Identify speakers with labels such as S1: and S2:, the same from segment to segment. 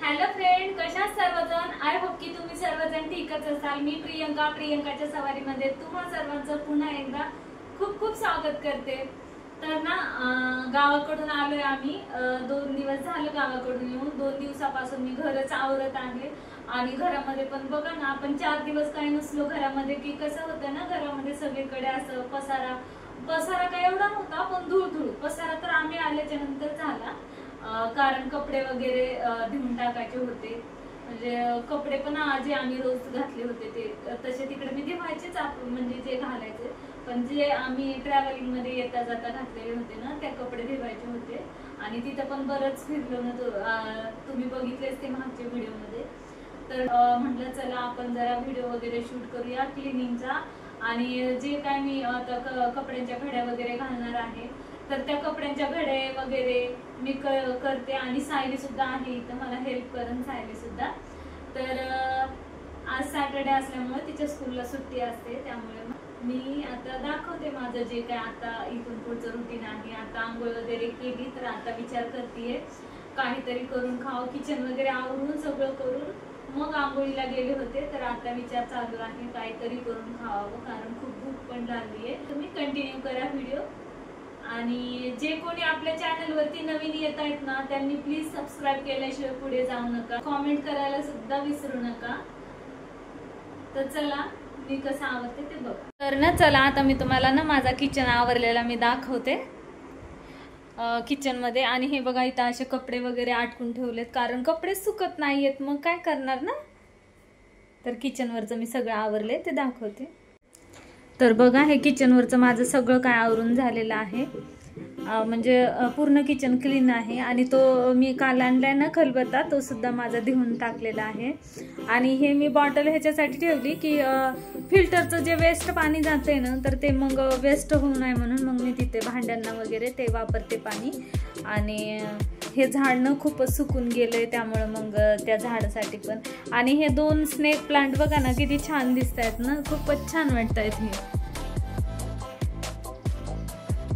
S1: Hello friend, कशा सर्वजण? I hope की तुम्ही सर्वजण ठीकच असाल। मी प्रियंकाच्या सवारीमध्ये तुम्हा सर्वांचं पुन्हा एकदा खूप खूप स्वागत करते। तर ना गावाकडून आलोय आम्ही। 2 दिवस झाले गावाकडून येऊन। 2 दिवसापासून मी घरच आवरत आहे आणि घरामध्ये पण बघा ना, आपण 4 दिवस काही नसलो घरामध्ये की कसं होतं ना, घरामध्ये सगळीकडे असं पसारा काय एवढा नव्हता, पण धूळ पसारा तर आम्ही आल्याच्या नंतर झाला। कारण कपडे वगैरे धुवून टाकायचे होते, म्हणजे कपडे पण जे आम्ही रोज घातले होते ते तसे तिकडे मी धुवायचेच, म्हणजे जे घालायचे, पण जे आम्ही ट्रॅव्हलिंग मध्ये येता जाता घातलेले होते ना, ते कपडे धुवायचे होते। आणि तिथं पण बरंच फिरलो ना, तुम्ही बघितलेच ते मागच्या व्हिडिओ मध्ये। तर म्हटलं चला आपण जरा व्हिडिओ वगैरे शूट करूया क्लिनिंगचा। आणि जे काय मी आता कपड्यांच्या घड्या वगैरे घालणार आहे, तर त्या कपड्यांच्या घडे वगैरे मी करते। आणि सायली सुद्धा आहे इथं, मला हेल्प करून सायली सुद्धा। तर आज सॅटर्डे असल्यामुळे तिच्या स्कूलला सुट्टी असते, त्यामुळे मी आता दाखवते माझं जे काय आता इथून पुढचं रुटीन आहे। आता आंघोळ वगैरे केली, तर आता विचार करतेय काहीतरी करून खाऊ। किचन वगैरे आवरून सगळं करून मग आंघोळीला गेले होते, तर आता विचार चालू आहे काहीतरी करून खावावं, कारण खूप भूक पण लागली आहे। तुम्ही कंटिन्यू करा व्हिडिओ। आणि जे कोणी आपल्या चॅनल वरती नवीन येत आहेत ना, त्यांनी प्लीज सबस्क्राईब केल्याशिवाय पुढे जाऊ नका, कमेंट करायला सुद्धा विसरू नका। तर चला मी कसं आवरते ते बघा। तर ना चला आता मी तुम्हाला ना माझा किचन आवरलेला मी दाखवते किचन मध्ये। आणि हे बघा इथं असे कपडे वगैरे आटकून ठेवलेत, कारण कपडे सुकत नाहीयेत, मग काय करणार ना। तर किचन वरचं मी सगळं आवरले ते दाखवते। तर बघा हे किचन वरचं माझं सगळं काय आवरून झालेलं आहे, म्हणजे पूर्ण किचन क्लीन आहे। आणि तो मी काल आणलाय ना खलबत्ता, तो सुद्धा माझा धुवून टाकलेला आहे। आणि हे मी बॉटल ह्याच्यासाठी ठेवली की फिल्टरचं जे वेस्ट पाणी जाते ना, तर ते मग वेस्ट होऊ नये म्हणून मग मी तिथे भांड्यांना वगैरे ते वापरते पाणी। आणि हे झाडनं खूपच सुकून गेलंय, त्यामुळे मग त्या झाडासाठी पण। आणि हे 2 स्नेक प्लांट बघा ना किती छान दिसत आहेत ना, खूपच छान वाटतायत हे।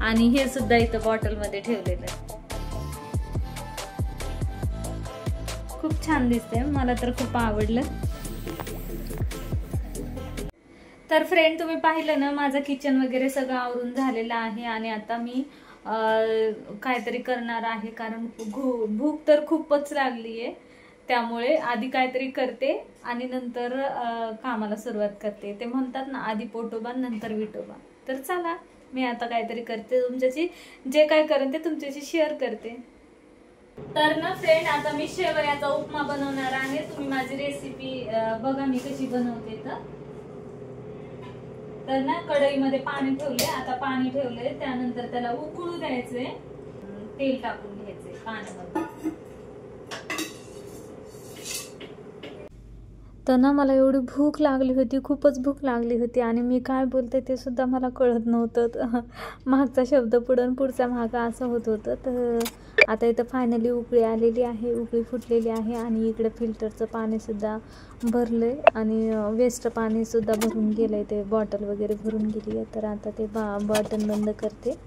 S1: आणि हे सुद्धा इथं बॉटल मध्ये ठेवलेलं आहे, खूप छान दिसतंय, मला तर खूप आवडलं। तर फ्रेंड तुम्ही पाहिलं ना, माझं किचन वगैरे सगळं आवरून झालेलं आहे। आणि आता मी काहीतरी करणार आहे, कारण भूक तर खूपच लागली आहे, त्यामुळे आधी काहीतरी करते आणि नंतर कामाला सुरुवात करते। ते म्हणतात ना, आधी पोटोबा नंतर विटोबा। तर चला मी आता काहीतरी करते, तुमच्याशी जे काय करेन ते तुमच्याशी शेअर करते। तर ना फ्रेंड आता मी शेवयाचा उपमा बनवणार आहे। तुम्ही माझी रेसिपी बघा मी कशी बनवते। तर ना कढईमध्ये पाणी ठेवले, आता पाणी ठेवले, त्यानंतर त्याला उकळू द्यायचे, तेल टाकून घ्यायचे पाण्यामध्ये। तर ना मला एवढी भूक लागली होती, खूपच भूक लागली होती, आणि मी काय बोलते ते सुद्धा मला कळत नव्हतं। मागचा शब्द पुढं पुढचा मागा असं होत होतं। तर आता इथं फायनली उकळी आलेली आहे, उकळी फुटलेली आहे। आणि इकडे फिल्टरचं पाणी सुद्धा भरलंय आणि वेस्ट पाणी सुद्धा भरून गेलंय, ते बॉटल वगैरे भरून गेली आहे। तर आता ते बॉटल बंद करते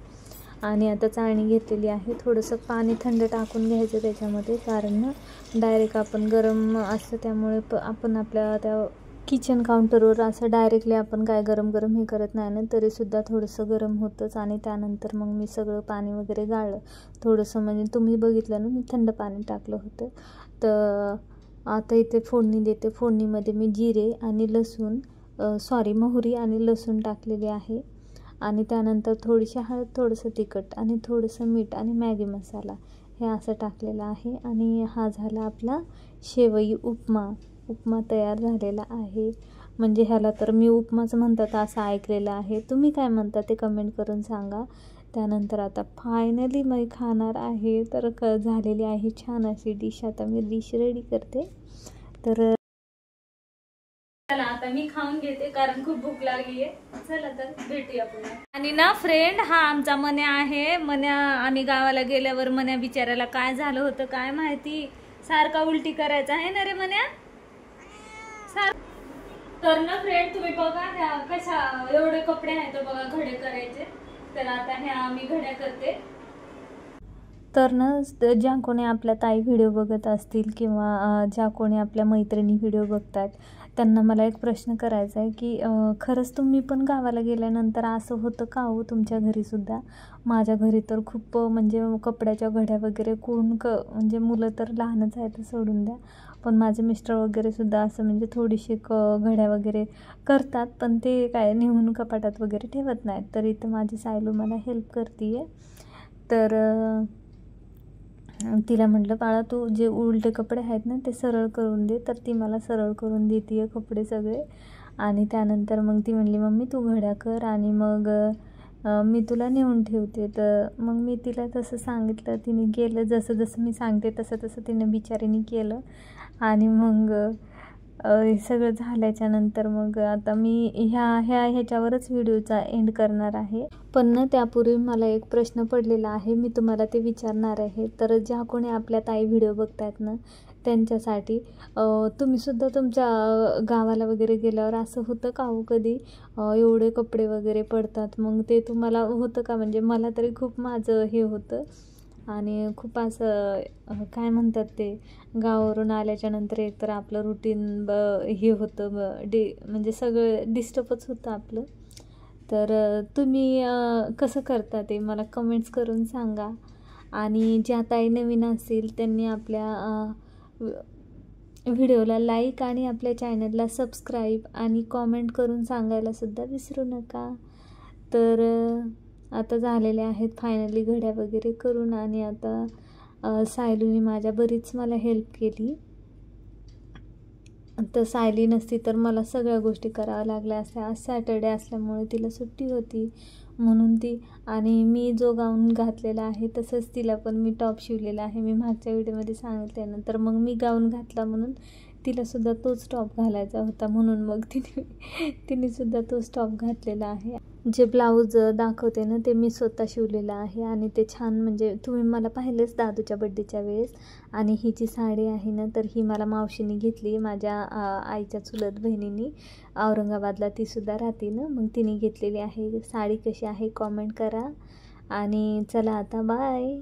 S1: आणि आता चाळणी घेतलेली आहे। थोडंसं पाणी थंड टाकून घ्यायचं त्याच्यामध्ये, कारण ना डायरेक्ट आपण गरम असतं, त्यामुळे आपण आपल्या त्या किचन काउंटरवर असं डायरेक्टली आपण काय गरम हे करत नाही ना, तरीसुद्धा थोडंसं गरम होतंच। आणि त्यानंतर मग मी सगळं पाणी वगैरे गाळलं थोडंसं, म्हणजे तुम्ही बघितलं ना मी थंड पाणी टाकलं होतं। तर आता इथे फोडणी देते। फोडणीमध्ये मी जिरे आणि मोहरी आणि लसूण टाकलेले आहे। आणि त्यानंतर थोडीशी हळद, थोडंसं तिखट आणि थोडंसं मीठ आणि मॅगी मसाला हे असं टाकलेलं आहे। आणि हा झाला आपला शेवई उपमा तयार झालेला आहे। म्हणजे ह्याला तर मी उपमाच म्हणतात असं ऐकलेलं आहे, तुम्ही काय म्हणता ते कमेंट करून सांगा। त्यानंतर आता फायनली मी खाणार आहे। तर झालेली आहे छान अशी डिश, आता मी डिश रेडी करते। तर चला आता मी खाऊन घेते, कारण खूप भूक लागली आहे। चला तर भेटूया पुन्हा। आणि ना फ्रेंड, हा आमचा मन्या आहे। मन्या आम्ही गावाला गेल्यावर मन्या बिचारायला काय झालं होतं काय माहिती, सारखा उलटी करायचा आहे ना रे मन्या। तर ना फ्रेंड तुम्ही बघा, ह्या कशा एवढे कपडे आहेत बघा घडे करायचे। तर आता ह्या मी घड्या करते।
S2: तर ना ज्या कोणी आपल्या ताई व्हिडिओ बघत असतील किंवा ज्या कोणी आपल्या मैत्रिणी व्हिडिओ बघतात, त्यांना मला एक प्रश्न करायचा आहे की खरंच तुम्ही पण गावाला गेल्यानंतर असं होतं का हो तुमच्या घरीसुद्धा? माझ्या घरी तर खूप म्हणजे कपड्याच्या घड्या वगैरे कोण म्हणजे मुलं तर लहानच आहेत सोडून द्या, पण माझे मिस्टर वगैरेसुद्धा असं म्हणजे थोडीशी घड्या वगैरे करतात, पण ते काय नेऊन कपाटात वगैरे ठेवत नाहीत. तर इथं माझी सायलू मला हेल्प करते आहे. तर तिला म्हटलं, बाळा तू जे उलटे कपडे आहेत ना ते सरळ करून दे. तर ती मला सरळ करून देते आहे कपडे सगळे. आणि त्यानंतर मग ती म्हणली, मम्मी तू घड्या कर आणि मग मी तुला नेऊन ठेवते. तर मग मी तिला तसं सांगितलं, तिने केलं जसं जसं मी सांगते तसं तसं तिने बिचारीने केलं. आणि मग हे सगळं झाल्याच्यानंतर मग आता मी ह्याच्यावरच व्हिडिओचा एंड करणार आहे. पण ना त्यापूर्वी मला एक प्रश्न पडलेला आहे, मी तुम्हाला ते विचारणार आहे. तर ज्या कोणी आपल्या ताई व्हिडिओ बघतायत ना त्यांच्यासाठी तुम्हीसुद्धा तुमच्या गावाला वगैरे गेल्यावर असं होतं का हो कधी एवढे कपडे वगैरे पडतात, मग ते तुम्हाला होतं का? म्हणजे मला तरी खूप माझं हे होतं आणि खूप असं काय म्हणतात ते, गावावरून आल्याच्यानंतर एकतर आपलं रुटीन हे होतं म्हणजे सगळं डिस्टर्बच होतं आपलं. तर तुम्ही कसं करता ते मला कमेंट्स करून सांगा. आणि ज्या ताई नवीन असतील त्यांनी आपल्या व्हिडिओला लाईक आणि आपल्या चॅनलला सबस्क्राईब आणि कॉमेंट करून सांगायलासुद्धा विसरू नका. तर आता झालेले आहेत फायनली घड्या वगैरे करून. आणि आता सायलूने माझ्या बरीच मला हेल्प केली. तर सायली नसती तर मला सगळ्या गोष्टी कराव्या लागल्या असत्या. आज सॅटर्डे असल्यामुळे तिला सुट्टी होती म्हणून ती, आणि मी जो गाऊन घातलेला आहे तसंच तिला पण मी टॉप शिवलेला आहे, मी मागच्या व्हिडिओमध्ये सांगितल्यानंतर मग मी गाऊन घातला म्हणून तिलासुद्धा तोच टॉप घालायचा होता, म्हणून मग तिनेसुद्धा तोच टॉप घातलेला आहे. जे ब्लाऊज दाखवते ना ते मी स्वतः शिवलेलं आहे आणि ते छान म्हणजे तुम्ही मला पाहिलेच दादूच्या बड्डेच्या वेळेस. आणि ही जी साडी आहे ना तर ही मला मावशीने घेतली, माझ्या आईच्या चुलत बहिणीनी, औरंगाबादला तीसुद्धा राहते ना, मग तिने घेतलेली आहे. साडी कशी आहे कॉमेंट करा आणि चला आता बाय.